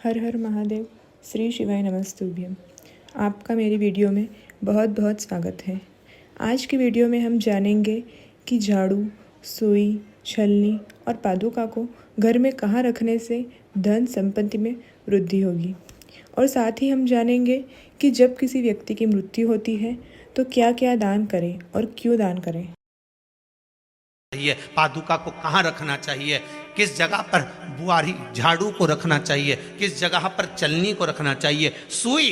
हर हर महादेव। श्री शिवाय नमस्तुभ्यम। आपका मेरी वीडियो में बहुत बहुत स्वागत है। आज की वीडियो में हम जानेंगे कि झाड़ू, सुई, छलनी और पादुका को घर में कहाँ रखने से धन संपत्ति में वृद्धि होगी। और साथ ही हम जानेंगे कि जब किसी व्यक्ति की मृत्यु होती है तो क्या क्या दान करें और क्यों दान करें। पादुका को कहाँ रखना चाहिए, किस जगह पर बुआरी झाड़ू को रखना चाहिए, किस जगह पर चलनी को रखना चाहिए, सुई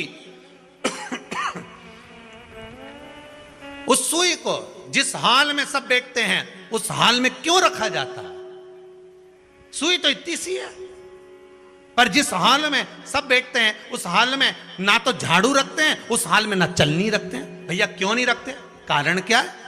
उस सुई को जिस हाल में सब बैठते हैं उस हाल में क्यों रखा जाता है। सुई तो इतनी सी है, पर जिस हाल में सब बैठते हैं उस हाल में ना तो झाड़ू रखते हैं, उस हाल में ना चलनी रखते हैं। भैया क्यों नहीं रखते? कारण क्या है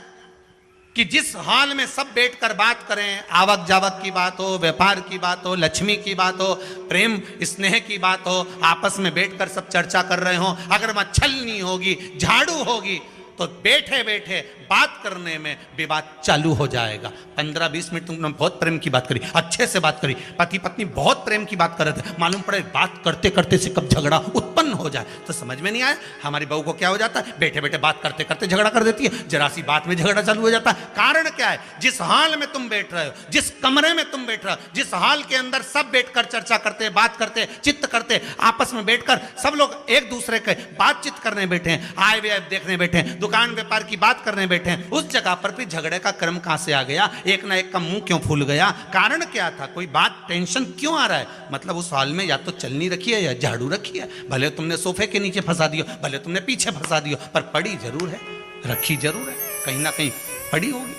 कि जिस हाल में सब बैठकर बात करें, आवक जावक की बात हो, व्यापार की बात हो, लक्ष्मी की बात हो, प्रेम स्नेह की बात हो, आपस में बैठकर सब चर्चा कर रहे हो, अगर वहां छलनी होगी, झाड़ू होगी तो बैठे बैठे बात करने में विवाद चालू हो जाएगा। 15-20 मिनट तुमने बहुत प्रेम की बात करी, अच्छे से बात करी, पति पत्नी बहुत प्रेम की बात कर रहे थे, मालूम पड़े बात करते करते से कब झगड़ा उत्पन्न हो जाए तो समझ में नहीं आया। हमारी बहू को क्या हो जाता है, बैठे बैठे बात करते करते झगड़ा कर देती है, जरा सी बात में झगड़ा चालू हो जाता है। कारण क्या है? जिस हाल में तुम बैठ रहे हो, जिस कमरे में तुम बैठ रहे हो, जिस हाल के अंदर सब बैठकर चर्चा करते, बात करते, चित्त करते, आपस में बैठकर सब लोग एक दूसरे के बातचीत करने बैठे हैं, आय व्यय देखने बैठे हैं, दुकान व्यापार की बात करने बैठे हैं, उस जगह पर भी झगड़े का क्रम कहां से आ गया? एक ना एक का मुंह क्यों फूल गया? कारण क्या था? कोई बात टेंशन क्यों आ रहा है? मतलब उस हाल में या तो चलनी रखी है या झाड़ू रखी है, भले तुमने सोफे के नीचे फंसा दियो, भले तुमने पीछे फंसा दियो, पर पड़ी जरूर है, रखी जरूर है, कहीं ना कहीं पड़ी होगी।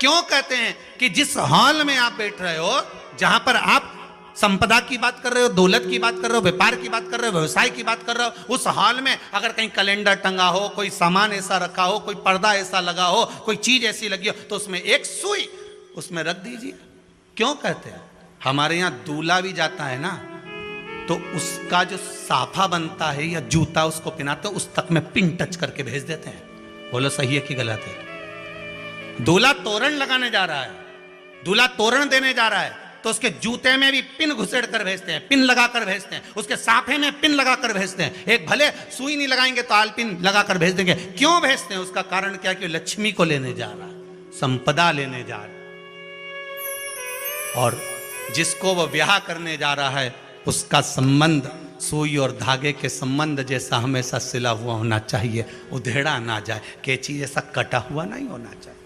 क्यों कहते हैं कि जिस हाल में आप बैठ रहे हो, जहां पर आप संपदा की बात कर रहे हो, दौलत की बात कर रहे हो, व्यापार की बात कर रहे हो, व्यवसाय की बात कर रहे हो, उस हाल में अगर कहीं कैलेंडर टंगा हो, कोई सामान ऐसा रखा हो, कोई पर्दा ऐसा लगा हो, कोई चीज ऐसी लगी हो, तो उसमें एक सुई उसमें रख दीजिए। क्यों कहते हैं? हमारे यहां दूल्हा भी जाता है ना, तो उसका जो साफा बनता है या जूता उसको पहनाते हैं, उस तक में पिन टच करके भेज देते हैं। बोलो सही है कि गलत है? दूल्हा तोरण लगाने जा रहा है, दूल्हा तोरण देने जा रहा है, तो उसके जूते में भी पिन घुसेड़ कर भेजते हैं, पिन लगाकर भेजते हैं, उसके साफे में पिन लगाकर भेजते हैं। एक भले सुई नहीं लगाएंगे तो आलपिन लगाकर भेज देंगे। क्यों भेजते हैं? उसका कारण क्या? कि लक्ष्मी को लेने जा रहा है, संपदा लेने जा रहा है, और जिसको वो ब्याह करने जा रहा है उसका संबंध सुई और धागे के संबंध जैसा हमेशा सिला हुआ होना चाहिए, उधेड़ा ना जाए, कैंची जैसा कटा हुआ नहीं होना चाहिए।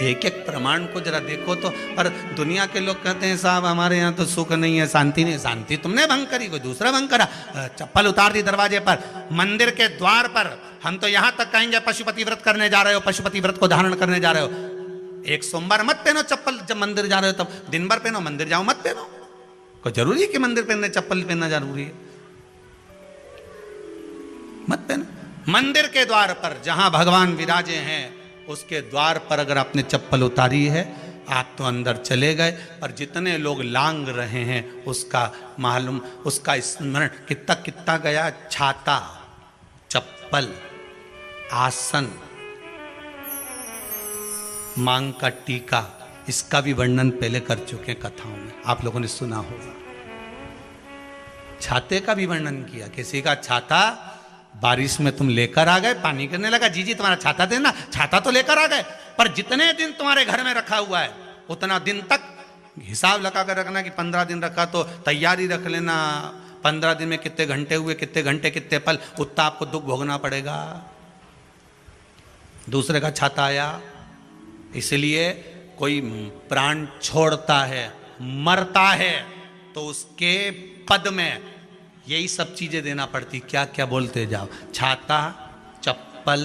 एक एक प्रमाण को जरा देखो तो। पर दुनिया के लोग कहते हैं साहब हमारे यहाँ तो सुख नहीं है, शांति नहीं। शांति तुमने भंग करी, कोई दूसरा भंग करा। चप्पल उतार दी दरवाजे पर, मंदिर के द्वार पर। हम तो यहाँ तक कहेंगे पशुपति व्रत करने जा रहे हो, पशुपति व्रत को धारण करने जा रहे हो, एक सोमवार मत पहनो चप्पल। जब मंदिर जा रहे हो तब दिन भर पहनो, मंदिर जाओ मत पहनो। कोई जरूरी है कि मंदिर पहनने चप्पल पहनना जरूरी है? मत पहनो। मंदिर के द्वार पर जहां भगवान विराजे हैं उसके द्वार पर अगर आपने चप्पल उतारी है, आप तो अंदर चले गए, पर जितने लोग लांग रहे हैं उसका मालूम, उसका स्मरण कितना कितना गया। छाता, चप्पल, आसन, मांग का टीका, इसका भी वर्णन पहले कर चुके हैं कथाओं में, आप लोगों ने सुना होगा। छाते का भी वर्णन किया। किसी का छाता बारिश में तुम लेकर आ गए, पानी गिरने लगा, जी जी तुम्हारा छाता देना, छाता तो लेकर आ गए, पर जितने दिन तुम्हारे घर में रखा हुआ है उतना दिन तक हिसाब लगा कर रखना कि 15 दिन रखा तो तैयारी रख लेना। 15 दिन में कितने घंटे हुए, कितने घंटे कितने पल, उतना आपको दुख भोगना पड़ेगा। दूसरे का छाता आया, इसलिए कोई प्राण छोड़ता है, मरता है, तो उसके पद में यही सब चीजें देना पड़ती। क्या क्या बोलते जाओ? छाता, चप्पल,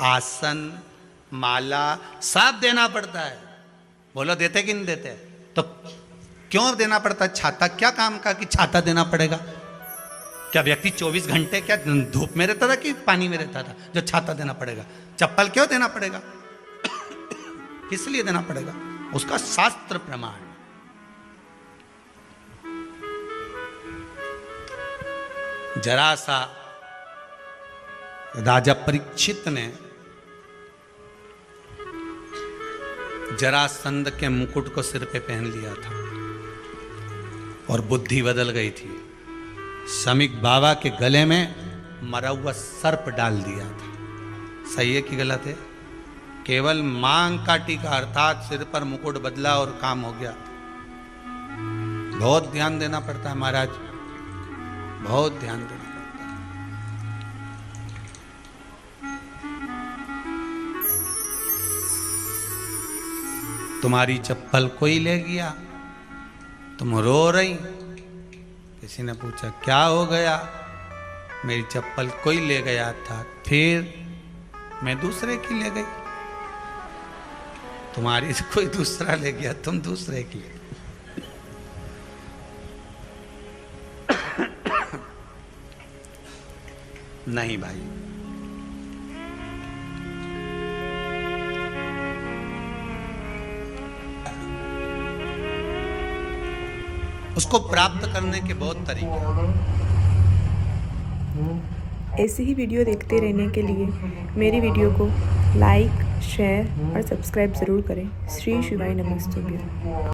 आसन, माला, सब देना पड़ता है। बोलो देते कि नहीं देते? तो क्यों देना पड़ता है? छाता क्या काम का कि छाता देना पड़ेगा? क्या व्यक्ति 24 घंटे क्या धूप में रहता था कि पानी में रहता था जो छाता देना पड़ेगा? चप्पल क्यों देना पड़ेगा? किस लिए देना पड़ेगा? उसका शास्त्र प्रमाण। जरा सा राजा परीक्षित ने जरासंध के मुकुट को सिर पे पहन लिया था। और बुद्धि बदल गई थी। समीक बाबा के गले में मरा हुआ सर्प डाल दिया था। सही है कि गलत है? केवल मांग का टीका अर्थात सिर पर मुकुट बदला और काम हो गया। बहुत ध्यान देना पड़ता है महाराज, बहुत ध्यान देना पड़ता है। तुम्हारी चप्पल कोई ले गया, तुम रो रही। किसी ने पूछा क्या हो गया? मेरी चप्पल कोई ले गया था, फिर मैं दूसरे की ले गई। तुम्हारी से कोई दूसरा ले गया, तुम दूसरे की ले गई। नहीं भाई, उसको प्राप्त करने के बहुत तरीके हैं। ऐसी ही वीडियो देखते रहने के लिए मेरी वीडियो को लाइक, शेयर और सब्सक्राइब ज़रूर करें। श्री शिवाय नमस्तुभ्यं।